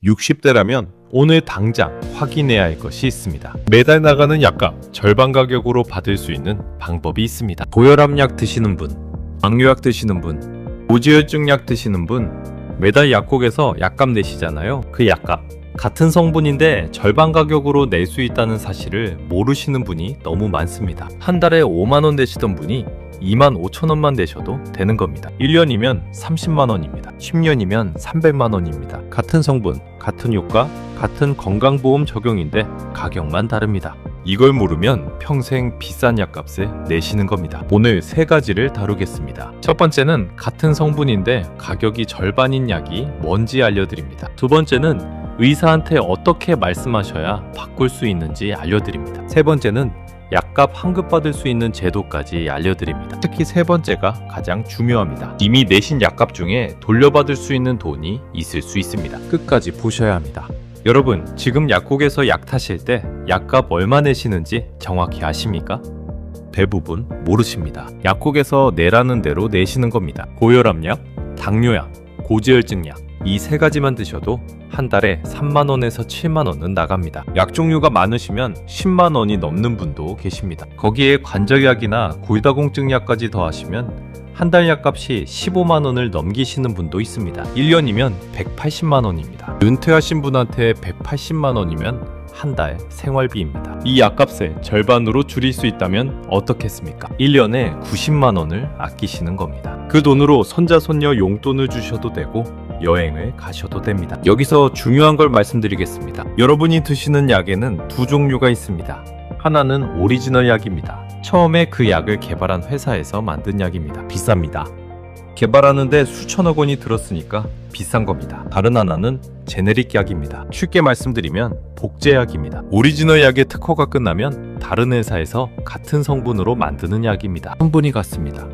60대라면 오늘 당장 확인해야 할 것이 있습니다. 매달 나가는 약값 절반 가격으로 받을 수 있는 방법이 있습니다. 고혈압약 드시는 분, 당뇨약 드시는 분, 고지혈증 약 드시는 분, 매달 약국에서 약값 내시잖아요. 그 약값 같은 성분인데 절반 가격으로 낼 수 있다는 사실을 모르시는 분이 너무 많습니다. 한 달에 5만원 내시던 분이 25,000원만 내셔도 되는 겁니다. 1년이면 30만원입니다. 10년이면 300만원입니다. 같은 성분, 같은 효과, 같은 건강보험 적용인데 가격만 다릅니다. 이걸 모르면 평생 비싼 약값을 내시는 겁니다. 오늘 세 가지를 다루겠습니다. 첫 번째는 같은 성분인데 가격이 절반인 약이 뭔지 알려드립니다. 두 번째는 의사한테 어떻게 말씀하셔야 바꿀 수 있는지 알려드립니다. 세 번째는 약값 환급받을 수 있는 제도까지 알려드립니다. 특히 세 번째가 가장 중요합니다. 이미 내신 약값 중에 돌려받을 수 있는 돈이 있을 수 있습니다. 끝까지 보셔야 합니다. 여러분, 지금 약국에서 약 타실 때 약값 얼마 내시는지 정확히 아십니까? 대부분 모르십니다. 약국에서 내라는 대로 내시는 겁니다. 고혈압약, 당뇨약, 고지혈증약 이 세 가지만 드셔도 한 달에 3만원에서 7만원은 나갑니다. 약 종류가 많으시면 10만원이 넘는 분도 계십니다. 거기에 관절약이나 골다공증약까지 더하시면 한 달 약값이 15만원을 넘기시는 분도 있습니다. 1년이면 180만원입니다. 은퇴하신 분한테 180만원이면 한 달 생활비입니다. 이 약값을 절반으로 줄일 수 있다면 어떻겠습니까? 1년에 90만원을 아끼시는 겁니다. 그 돈으로 손자 손녀 용돈을 주셔도 되고 여행을 가셔도 됩니다. 여기서 중요한 걸 말씀드리겠습니다. 여러분이 드시는 약에는 두 종류가 있습니다. 하나는 오리지널 약입니다. 처음에 그 약을 개발한 회사에서 만든 약입니다. 비쌉니다. 개발하는데 수천억 원이 들었으니까 비싼 겁니다. 다른 하나는 제네릭 약입니다. 쉽게 말씀드리면 복제약입니다. 오리지널 약의 특허가 끝나면 다른 회사에서 같은 성분으로 만드는 약입니다. 성분이 같습니다.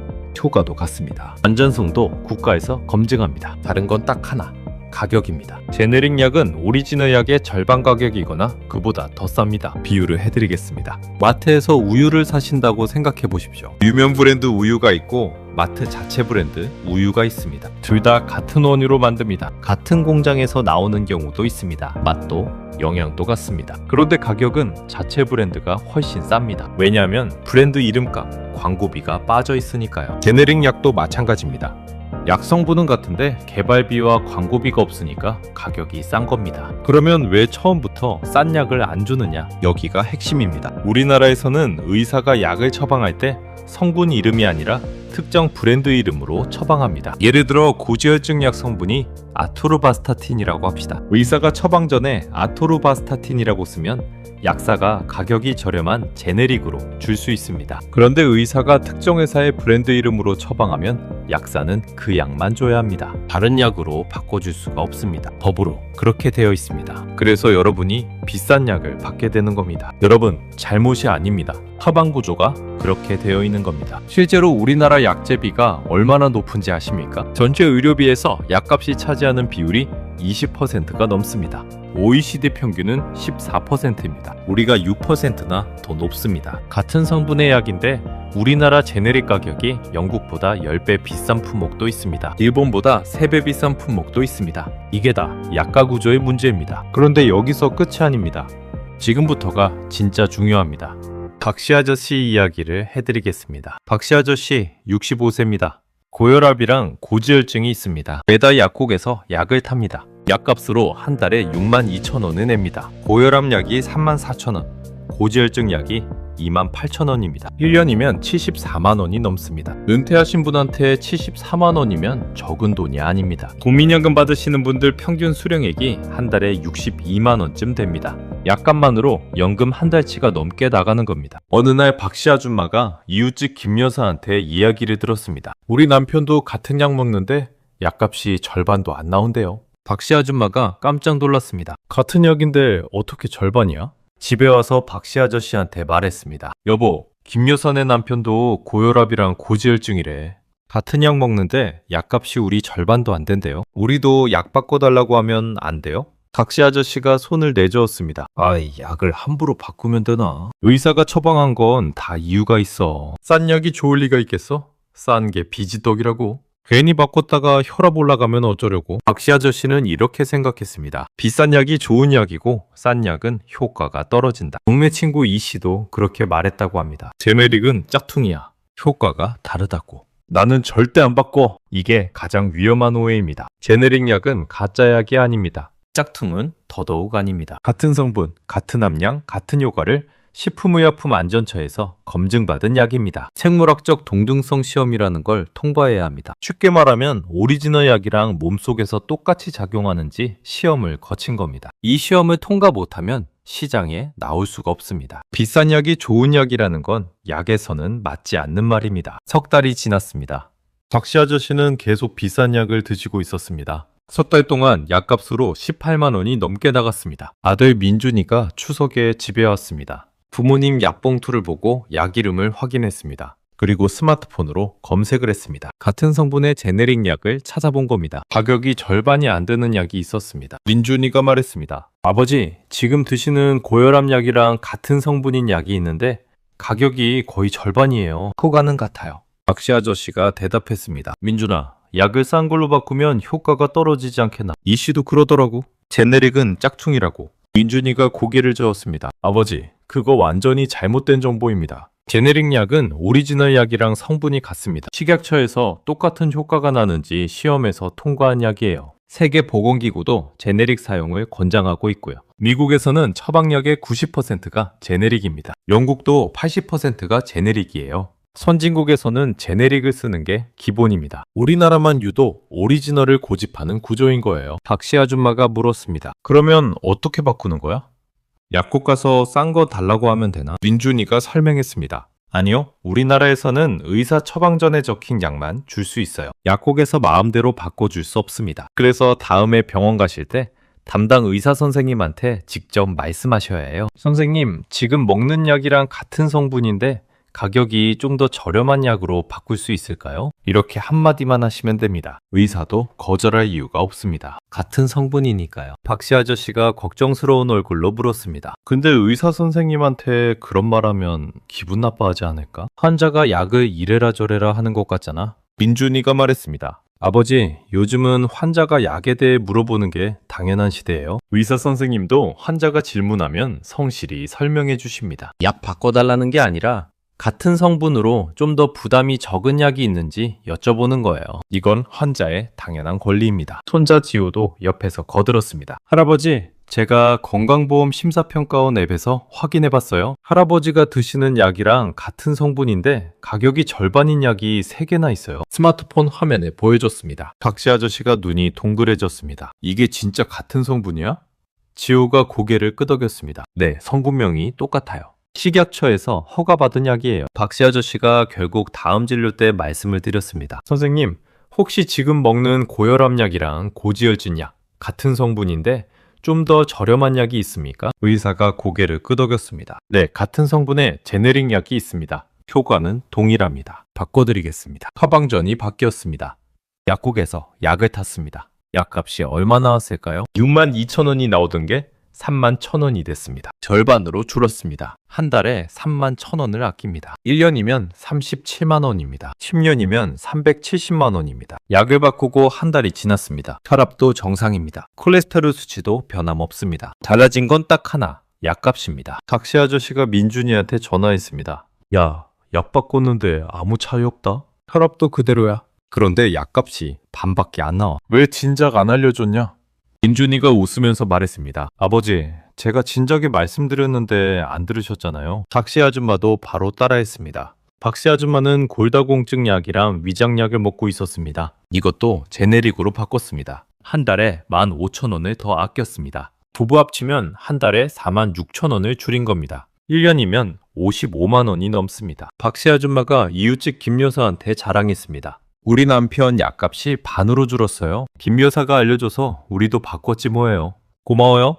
효과도 같습니다. 안전성도 국가에서 검증합니다. 다른 건 딱 하나, 가격입니다. 제네릭 약은 오리지널 약의 절반 가격이거나 그보다 더 쌉니다. 비유를 해드리겠습니다. 마트에서 우유를 사신다고 생각해 보십시오. 유명 브랜드 우유가 있고 마트 자체 브랜드 우유가 있습니다. 둘 다 같은 원유로 만듭니다. 같은 공장에서 나오는 경우도 있습니다. 맛도 영양도 같습니다. 그런데 가격은 자체 브랜드가 훨씬 쌉니다. 왜냐하면 브랜드 이름값, 광고비가 빠져 있으니까요. 제네릭 약도 마찬가지입니다. 약 성분은 같은데 개발비와 광고비가 없으니까 가격이 싼 겁니다. 그러면 왜 처음부터 싼 약을 안 주느냐? 여기가 핵심입니다. 우리나라에서는 의사가 약을 처방할 때 성분 이름이 아니라 특정 브랜드 이름으로 처방합니다. 예를 들어 고지혈증 약 성분이 아토르바스타틴이라고 합시다. 의사가 처방 전에 아토르바스타틴이라고 쓰면 약사가 가격이 저렴한 제네릭으로 줄 수 있습니다. 그런데 의사가 특정 회사의 브랜드 이름으로 처방하면 약사는 그 약만 줘야 합니다. 다른 약으로 바꿔줄 수가 없습니다. 법으로 그렇게 되어 있습니다. 그래서 여러분이 비싼 약을 받게 되는 겁니다. 여러분, 잘못이 아닙니다. 처방 구조가 그렇게 되어 있는 겁니다. 실제로 우리나라 약제비가 얼마나 높은지 아십니까? 전체 의료비에서 약값이 차지하는 비율이 20%가 넘습니다. OECD 평균은 14%입니다. 우리가 6%나 더 높습니다. 같은 성분의 약인데 우리나라 제네릭 가격이 영국보다 10배 비싼 품목도 있습니다. 일본보다 3배 비싼 품목도 있습니다. 이게 다 약가 구조의 문제입니다. 그런데 여기서 끝이 아닙니다. 지금부터가 진짜 중요합니다. 박씨 아저씨 이야기를 해드리겠습니다. 박씨 아저씨 65세입니다. 고혈압이랑 고지혈증이 있습니다. 매달 약국에서 약을 탑니다. 약값으로 한 달에 62,000원을 냅니다. 고혈압 약이 34,000원, 고지혈증 약이 28,000원입니다. 1년이면 74만원이 넘습니다. 은퇴하신 분한테 74만원이면 적은 돈이 아닙니다. 국민연금 받으시는 분들 평균 수령액이 한 달에 62만원쯤 됩니다. 약값만으로 연금 한 달치가 넘게 나가는 겁니다. 어느 날 박씨 아줌마가 이웃집 김 여사한테 이야기를 들었습니다. 우리 남편도 같은 약 먹는데 약값이 절반도 안 나온대요. 박씨 아줌마가 깜짝 놀랐습니다. 같은 약인데 어떻게 절반이야? 집에 와서 박씨 아저씨한테 말했습니다. 여보, 김 여사네 남편도 고혈압이랑 고지혈증이래. 같은 약 먹는데 약값이 우리 절반도 안 된대요. 우리도 약 바꿔달라고 하면 안 돼요? 박씨 아저씨가 손을 내저었습니다. 아이, 약을 함부로 바꾸면 되나? 의사가 처방한 건 다 이유가 있어. 싼 약이 좋을 리가 있겠어? 싼 게 비지떡이라고. 괜히 바꿨다가 혈압 올라가면 어쩌려고. 박씨 아저씨는 이렇게 생각했습니다. 비싼 약이 좋은 약이고 싼 약은 효과가 떨어진다. 동네 친구 이 씨도 그렇게 말했다고 합니다. 제네릭은 짝퉁이야. 효과가 다르다고. 나는 절대 안 바꿔. 이게 가장 위험한 오해입니다. 제네릭 약은 가짜 약이 아닙니다. 짝퉁은 더더욱 아닙니다. 같은 성분, 같은 함량, 같은 효과를 식품의약품안전처에서 검증받은 약입니다. 생물학적 동등성 시험이라는 걸 통과해야 합니다. 쉽게 말하면 오리지널 약이랑 몸속에서 똑같이 작용하는지 시험을 거친 겁니다. 이 시험을 통과 못하면 시장에 나올 수가 없습니다. 비싼 약이 좋은 약이라는 건 약에서는 맞지 않는 말입니다. 석 달이 지났습니다. 박씨 아저씨는 계속 비싼 약을 드시고 있었습니다. 석 달 동안 약값으로 18만 원이 넘게 나갔습니다. 아들 민준이가 추석에 집에 왔습니다. 부모님 약봉투를 보고 약 이름을 확인했습니다. 그리고 스마트폰으로 검색을 했습니다. 같은 성분의 제네릭 약을 찾아본 겁니다. 가격이 절반이 안 되는 약이 있었습니다. 민준이가 말했습니다. 아버지, 지금 드시는 고혈압 약이랑 같은 성분인 약이 있는데 가격이 거의 절반이에요. 효과는 같아요. 박씨 아저씨가 대답했습니다. 민준아, 약을 싼 걸로 바꾸면 효과가 떨어지지 않겠나? 이 씨도 그러더라고. 제네릭은 짝퉁이라고. 민준이가 고개를 저었습니다. 아버지, 그거 완전히 잘못된 정보입니다. 제네릭 약은 오리지널 약이랑 성분이 같습니다. 식약처에서 똑같은 효과가 나는지 시험에서 통과한 약이에요. 세계보건기구도 제네릭 사용을 권장하고 있고요. 미국에서는 처방약의 90%가 제네릭입니다. 영국도 80%가 제네릭이에요. 선진국에서는 제네릭을 쓰는 게 기본입니다. 우리나라만 유독 오리지널을 고집하는 구조인 거예요. 박씨 아줌마가 물었습니다. 그러면 어떻게 바꾸는 거야? 약국 가서 싼 거 달라고 하면 되나? 민준이가 설명했습니다. 아니요. 우리나라에서는 의사 처방 전에 적힌 약만 줄 수 있어요. 약국에서 마음대로 바꿔줄 수 없습니다. 그래서 다음에 병원 가실 때 담당 의사 선생님한테 직접 말씀하셔야 해요. 선생님, 지금 먹는 약이랑 같은 성분인데 가격이 좀 더 저렴한 약으로 바꿀 수 있을까요? 이렇게 한마디만 하시면 됩니다. 의사도 거절할 이유가 없습니다. 같은 성분이니까요. 박씨 아저씨가 걱정스러운 얼굴로 물었습니다. 근데 의사 선생님한테 그런 말하면 기분 나빠하지 않을까? 환자가 약을 이래라 저래라 하는 것 같잖아. 민준이가 말했습니다. 아버지, 요즘은 환자가 약에 대해 물어보는 게 당연한 시대예요. 의사 선생님도 환자가 질문하면 성실히 설명해 주십니다. 약 바꿔달라는 게 아니라 같은 성분으로 좀 더 부담이 적은 약이 있는지 여쭤보는 거예요. 이건 환자의 당연한 권리입니다. 손자 지호도 옆에서 거들었습니다. 할아버지, 제가 건강보험 심사평가원 앱에서 확인해봤어요. 할아버지가 드시는 약이랑 같은 성분인데 가격이 절반인 약이 3개나 있어요. 스마트폰 화면에 보여줬습니다. 박씨 아저씨가 눈이 동그래졌습니다. 이게 진짜 같은 성분이야? 지호가 고개를 끄덕였습니다. 네, 성분명이 똑같아요. 식약처에서 허가받은 약이에요. 박씨 아저씨가 결국 다음 진료 때 말씀을 드렸습니다. 선생님, 혹시 지금 먹는 고혈압 약이랑 고지혈증 약 같은 성분인데 좀 더 저렴한 약이 있습니까? 의사가 고개를 끄덕였습니다. 네, 같은 성분의 제네릭 약이 있습니다. 효과는 동일합니다. 바꿔드리겠습니다. 처방전이 바뀌었습니다. 약국에서 약을 탔습니다. 약값이 얼마 나왔을까요? 62,000원이 나오던 게 31,000원이 됐습니다. 절반으로 줄었습니다. 한 달에 31,000원을 아낍니다. 1년이면 37만 원입니다. 10년이면 370만 원입니다. 약을 바꾸고 한 달이 지났습니다. 혈압도 정상입니다. 콜레스테롤 수치도 변함없습니다. 달라진 건 딱 하나, 약값입니다. 박씨 아저씨가 민준이한테 전화했습니다. 야, 약 바꿨는데 아무 차이 없다? 혈압도 그대로야. 그런데 약값이 반밖에 안 나와. 왜 진작 안 알려줬냐? 민준이가 웃으면서 말했습니다. 아버지, 제가 진작에 말씀드렸는데 안 들으셨잖아요. 박씨 아줌마도 바로 따라했습니다. 박씨 아줌마는 골다공증 약이랑 위장약을 먹고 있었습니다. 이것도 제네릭으로 바꿨습니다. 한 달에 15,000원을 더 아꼈습니다. 부부 합치면 한 달에 46,000원을 줄인 겁니다. 1년이면 55만 원이 넘습니다. 박씨 아줌마가 이웃집 김 여사한테 자랑했습니다. 우리 남편 약값이 반으로 줄었어요. 김 여사가 알려줘서 우리도 바꿨지 뭐예요. 고마워요.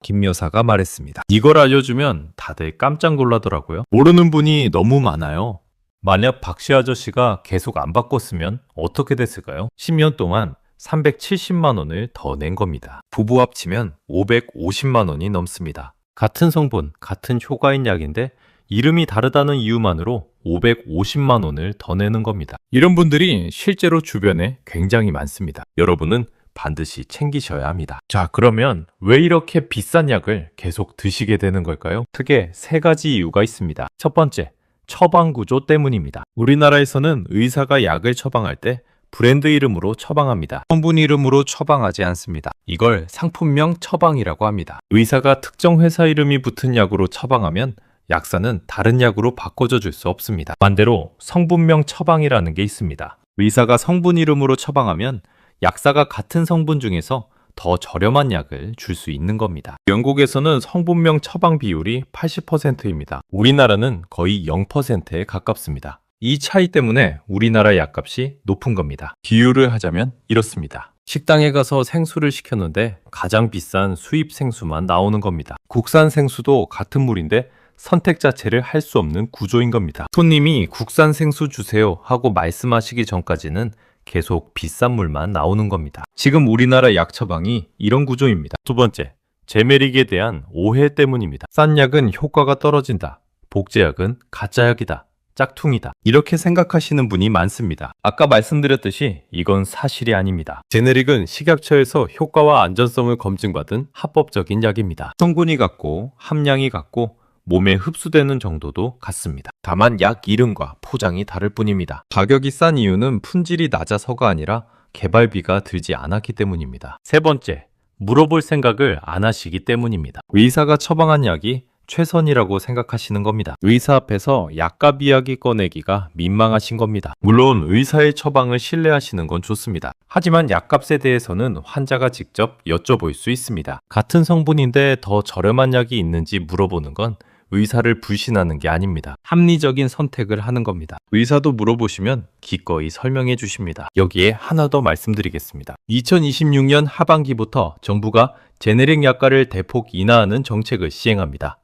김 여사가 말했습니다. 이걸 알려주면 다들 깜짝 놀라더라고요. 모르는 분이 너무 많아요. 만약 박씨 아저씨가 계속 안 바꿨으면 어떻게 됐을까요? 10년 동안 370만 원을 더 낸 겁니다. 부부 합치면 550만 원이 넘습니다. 같은 성분, 같은 효과인 약인데 이름이 다르다는 이유만으로 550만 원을 더 내는 겁니다. 이런 분들이 실제로 주변에 굉장히 많습니다. 여러분은 반드시 챙기셔야 합니다. 자, 그러면 왜 이렇게 비싼 약을 계속 드시게 되는 걸까요? 크게 세 가지 이유가 있습니다. 첫 번째, 처방 구조 때문입니다. 우리나라에서는 의사가 약을 처방할 때 브랜드 이름으로 처방합니다. 성분 이름으로 처방하지 않습니다. 이걸 상품명 처방이라고 합니다. 의사가 특정 회사 이름이 붙은 약으로 처방하면 약사는 다른 약으로 바꿔줘 줄 수 없습니다. 반대로 성분명 처방이라는 게 있습니다. 의사가 성분 이름으로 처방하면 약사가 같은 성분 중에서 더 저렴한 약을 줄 수 있는 겁니다. 영국에서는 성분명 처방 비율이 80%입니다. 우리나라는 거의 0%에 가깝습니다. 이 차이 때문에 우리나라 약값이 높은 겁니다. 비유를 하자면 이렇습니다. 식당에 가서 생수를 시켰는데 가장 비싼 수입 생수만 나오는 겁니다. 국산 생수도 같은 물인데 선택 자체를 할 수 없는 구조인 겁니다. 손님이 국산 생수 주세요 하고 말씀하시기 전까지는 계속 비싼 물만 나오는 겁니다. 지금 우리나라 약 처방이 이런 구조입니다. 두 번째, 제네릭에 대한 오해 때문입니다. 싼 약은 효과가 떨어진다. 복제약은 가짜약이다. 짝퉁이다. 이렇게 생각하시는 분이 많습니다. 아까 말씀드렸듯이 이건 사실이 아닙니다. 제네릭은 식약처에서 효과와 안전성을 검증받은 합법적인 약입니다. 성분이 같고 함량이 같고 몸에 흡수되는 정도도 같습니다. 다만 약 이름과 포장이 다를 뿐입니다. 가격이 싼 이유는 품질이 낮아서가 아니라 개발비가 들지 않았기 때문입니다. 세 번째, 물어볼 생각을 안 하시기 때문입니다. 의사가 처방한 약이 최선이라고 생각하시는 겁니다. 의사 앞에서 약값 이야기 꺼내기가 민망하신 겁니다. 물론 의사의 처방을 신뢰하시는 건 좋습니다. 하지만 약값에 대해서는 환자가 직접 여쭤볼 수 있습니다. 같은 성분인데 더 저렴한 약이 있는지 물어보는 건 의사를 불신하는 게 아닙니다. 합리적인 선택을 하는 겁니다. 의사도 물어보시면 기꺼이 설명해 주십니다. 여기에 하나 더 말씀드리겠습니다. 2026년 하반기부터 정부가 제네릭 약가를 대폭 인하하는 정책을 시행합니다.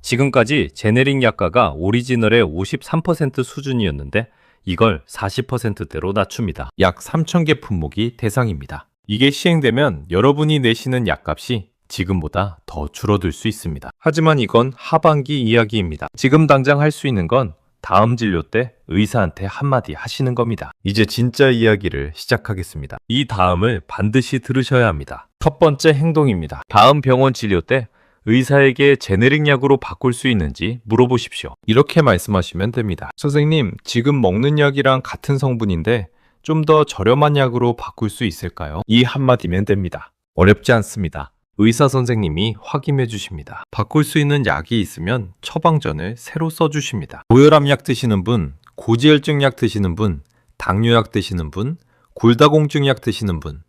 지금까지 제네릭 약가가 오리지널의 53% 수준이었는데 이걸 40%대로 낮춥니다. 약 3,000개 품목이 대상입니다. 이게 시행되면 여러분이 내시는 약값이 지금보다 더 줄어들 수 있습니다. 하지만 이건 하반기 이야기입니다. 지금 당장 할 수 있는 건 다음 진료 때 의사한테 한마디 하시는 겁니다. 이제 진짜 이야기를 시작하겠습니다. 이 다음을 반드시 들으셔야 합니다. 첫 번째 행동입니다. 다음 병원 진료 때 의사에게 제네릭 약으로 바꿀 수 있는지 물어보십시오. 이렇게 말씀하시면 됩니다. 선생님, 지금 먹는 약이랑 같은 성분인데 좀 더 저렴한 약으로 바꿀 수 있을까요? 이 한마디면 됩니다. 어렵지 않습니다. 의사 선생님이 확인해 주십니다. 바꿀 수 있는 약이 있으면 처방전을 새로 써주십니다. 고혈압 약 드시는 분, 고지혈증 약 드시는 분, 당뇨약 드시는 분, 골다공증 약 드시는 분,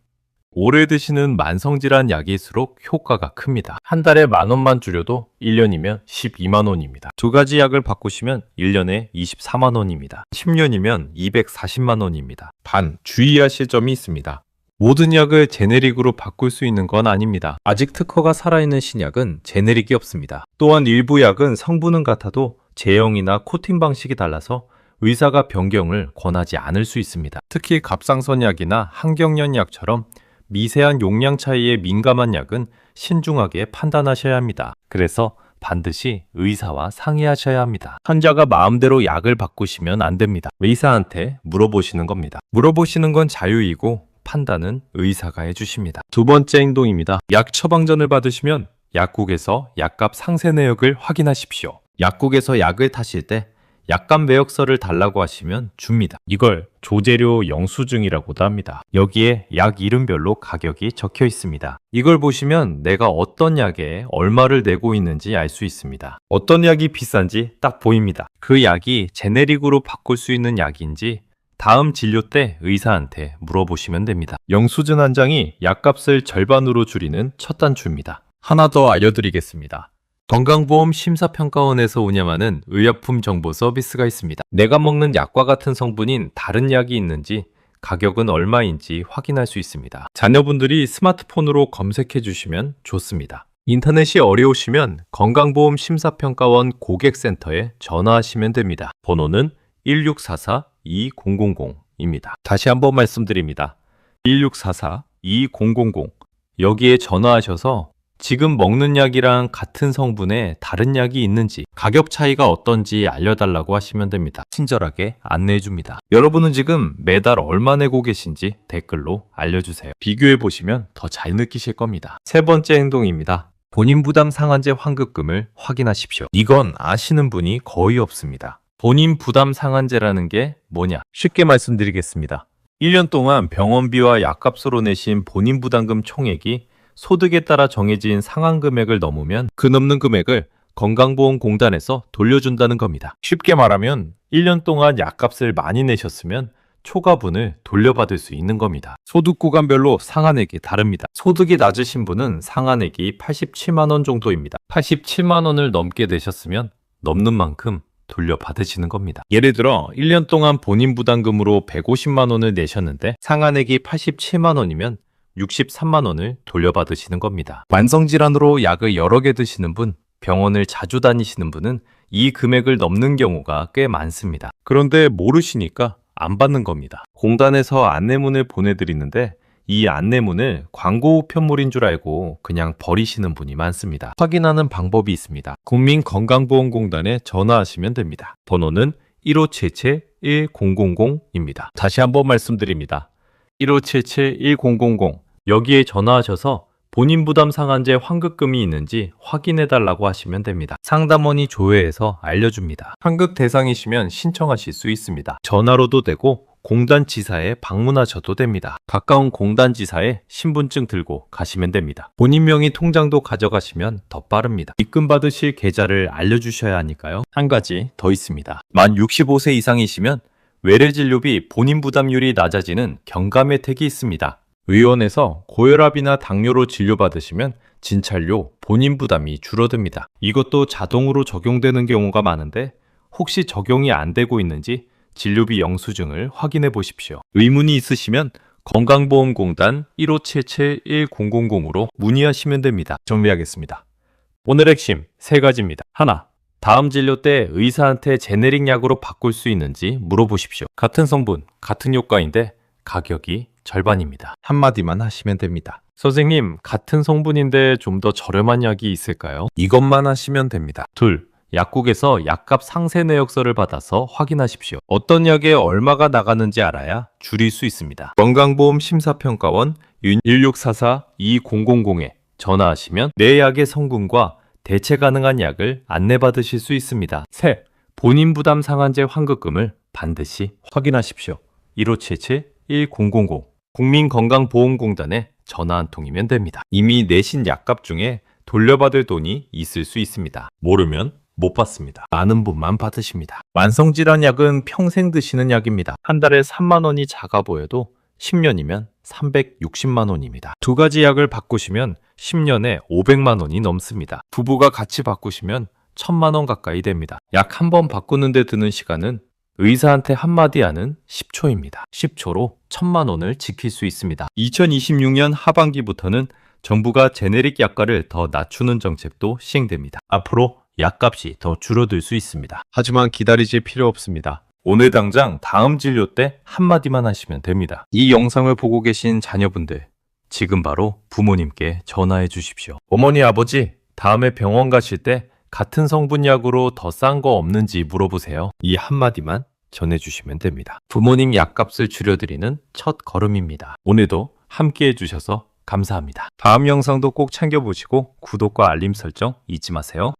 오래 드시는 만성질환 약일수록 효과가 큽니다. 한 달에 10,000원만 줄여도 1년이면 12만 원입니다. 두 가지 약을 바꾸시면 1년에 24만 원입니다. 10년이면 240만 원입니다. 단, 주의하실 점이 있습니다. 모든 약을 제네릭으로 바꿀 수 있는 건 아닙니다. 아직 특허가 살아있는 신약은 제네릭이 없습니다. 또한 일부 약은 성분은 같아도 제형이나 코팅 방식이 달라서 의사가 변경을 권하지 않을 수 있습니다. 특히 갑상선 약이나 항경련 약처럼 미세한 용량 차이에 민감한 약은 신중하게 판단하셔야 합니다. 그래서 반드시 의사와 상의하셔야 합니다. 환자가 마음대로 약을 바꾸시면 안 됩니다. 의사한테 물어보시는 겁니다. 물어보시는 건 자유이고 판단은 의사가 해주십니다. 두 번째 행동입니다. 약 처방전을 받으시면 약국에서 약값 상세 내역을 확인하십시오. 약국에서 약을 타실 때 약값 매역서를 달라고 하시면 줍니다. 이걸 조재료 영수증이라고도 합니다. 여기에 약 이름별로 가격이 적혀 있습니다. 이걸 보시면 내가 어떤 약에 얼마를 내고 있는지 알 수 있습니다. 어떤 약이 비싼지 딱 보입니다. 그 약이 제네릭으로 바꿀 수 있는 약인지 다음 진료 때 의사한테 물어보시면 됩니다. 영수증 한 장이 약값을 절반으로 줄이는 첫 단추입니다. 하나 더 알려드리겠습니다. 건강보험 심사평가원에서 운영하는 의약품 정보 서비스가 있습니다. 내가 먹는 약과 같은 성분인 다른 약이 있는지 가격은 얼마인지 확인할 수 있습니다. 자녀분들이 스마트폰으로 검색해 주시면 좋습니다. 인터넷이 어려우시면 건강보험 심사평가원 고객센터에 전화하시면 됩니다. 번호는 1644-2000입니다. 다시 한번 말씀드립니다. 1644-2000 여기에 전화하셔서 지금 먹는 약이랑 같은 성분의 다른 약이 있는지, 가격 차이가 어떤지 알려달라고 하시면 됩니다. 친절하게 안내해 줍니다. 여러분은 지금 매달 얼마 내고 계신지 댓글로 알려주세요. 비교해 보시면 더 잘 느끼실 겁니다. 세 번째 행동입니다. 본인 부담 상한제 환급금을 확인하십시오. 이건 아시는 분이 거의 없습니다. 본인 부담 상한제라는 게 뭐냐? 쉽게 말씀드리겠습니다. 1년 동안 병원비와 약값으로 내신 본인 부담금 총액이 소득에 따라 정해진 상한 금액을 넘으면 그 넘는 금액을 건강보험공단에서 돌려준다는 겁니다. 쉽게 말하면 1년 동안 약값을 많이 내셨으면 초과분을 돌려받을 수 있는 겁니다. 소득 구간별로 상한액이 다릅니다. 소득이 낮으신 분은 상한액이 87만 원 정도입니다. 87만 원을 넘게 내셨으면 넘는 만큼 돌려받으시는 겁니다. 예를 들어 1년 동안 본인 부담금으로 150만 원을 내셨는데 상한액이 87만 원이면 63만 원을 돌려받으시는 겁니다. 만성질환으로 약을 여러 개 드시는 분, 병원을 자주 다니시는 분은 이 금액을 넘는 경우가 꽤 많습니다. 그런데 모르시니까 안 받는 겁니다. 공단에서 안내문을 보내드리는데 이 안내문을 광고 우편물인 줄 알고 그냥 버리시는 분이 많습니다. 확인하는 방법이 있습니다. 국민건강보험공단에 전화하시면 됩니다. 번호는 1577-1000입니다. 다시 한번 말씀드립니다. 1577-1000 여기에 전화하셔서 본인 부담 상한제 환급금이 있는지 확인해 달라고 하시면 됩니다. 상담원이 조회해서 알려줍니다. 환급 대상이시면 신청하실 수 있습니다. 전화로도 되고 공단 지사에 방문하셔도 됩니다. 가까운 공단 지사에 신분증 들고 가시면 됩니다. 본인 명의 통장도 가져가시면 더 빠릅니다. 입금 받으실 계좌를 알려주셔야 하니까요. 한 가지 더 있습니다. 만 65세 이상이시면 외래진료비 본인 부담률이 낮아지는 경감 혜택이 있습니다. 의원에서 고혈압이나 당뇨로 진료받으시면 진찰료 본인 부담이 줄어듭니다. 이것도 자동으로 적용되는 경우가 많은데 혹시 적용이 안 되고 있는지 진료비 영수증을 확인해 보십시오. 의문이 있으시면 건강보험공단 1577-1000으로 문의하시면 됩니다. 정리하겠습니다. 오늘 핵심 세 가지입니다. 하나, 다음 진료 때 의사한테 제네릭 약으로 바꿀 수 있는지 물어보십시오. 같은 성분, 같은 효과인데 가격이 절반입니다. 한마디만 하시면 됩니다. 선생님, 같은 성분인데 좀 더 저렴한 약이 있을까요? 이것만 하시면 됩니다. 둘, 약국에서 약값 상세 내역서를 받아서 확인하십시오. 어떤 약에 얼마가 나가는지 알아야 줄일 수 있습니다. 건강보험 심사평가원 1644-2000에 전화하시면 내 약의 성분과 대체 가능한 약을 안내받으실 수 있습니다. 셋, 본인 부담 상한제 환급금을 반드시 확인하십시오. 1577-1000 국민건강보험공단에 전화 한 통이면 됩니다. 이미 내신 약값 중에 돌려받을 돈이 있을 수 있습니다. 모르면 못 받습니다. 아는 분만 받으십니다. 만성질환 약은 평생 드시는 약입니다. 한 달에 3만 원이 작아 보여도 10년이면 360만 원입니다. 두 가지 약을 바꾸시면 10년에 500만 원이 넘습니다. 부부가 같이 바꾸시면 1000만 원 가까이 됩니다. 약 한 번 바꾸는데 드는 시간은 의사한테 한마디 하는 10초입니다. 10초로 1000만 원을 지킬 수 있습니다. 2026년 하반기부터는 정부가 제네릭 약가를 더 낮추는 정책도 시행됩니다. 앞으로 약값이 더 줄어들 수 있습니다. 하지만 기다리실 필요 없습니다. 오늘 당장 다음 진료 때 한마디만 하시면 됩니다. 이 영상을 보고 계신 자녀분들, 지금 바로 부모님께 전화해 주십시오. 어머니, 아버지, 다음에 병원 가실 때 같은 성분 약으로 더 싼 거 없는지 물어보세요. 이 한마디만 전해주시면 됩니다. 부모님 약값을 줄여드리는 첫 걸음입니다. 오늘도 함께 해주셔서 감사합니다. 다음 영상도 꼭 챙겨보시고 구독과 알림 설정 잊지 마세요.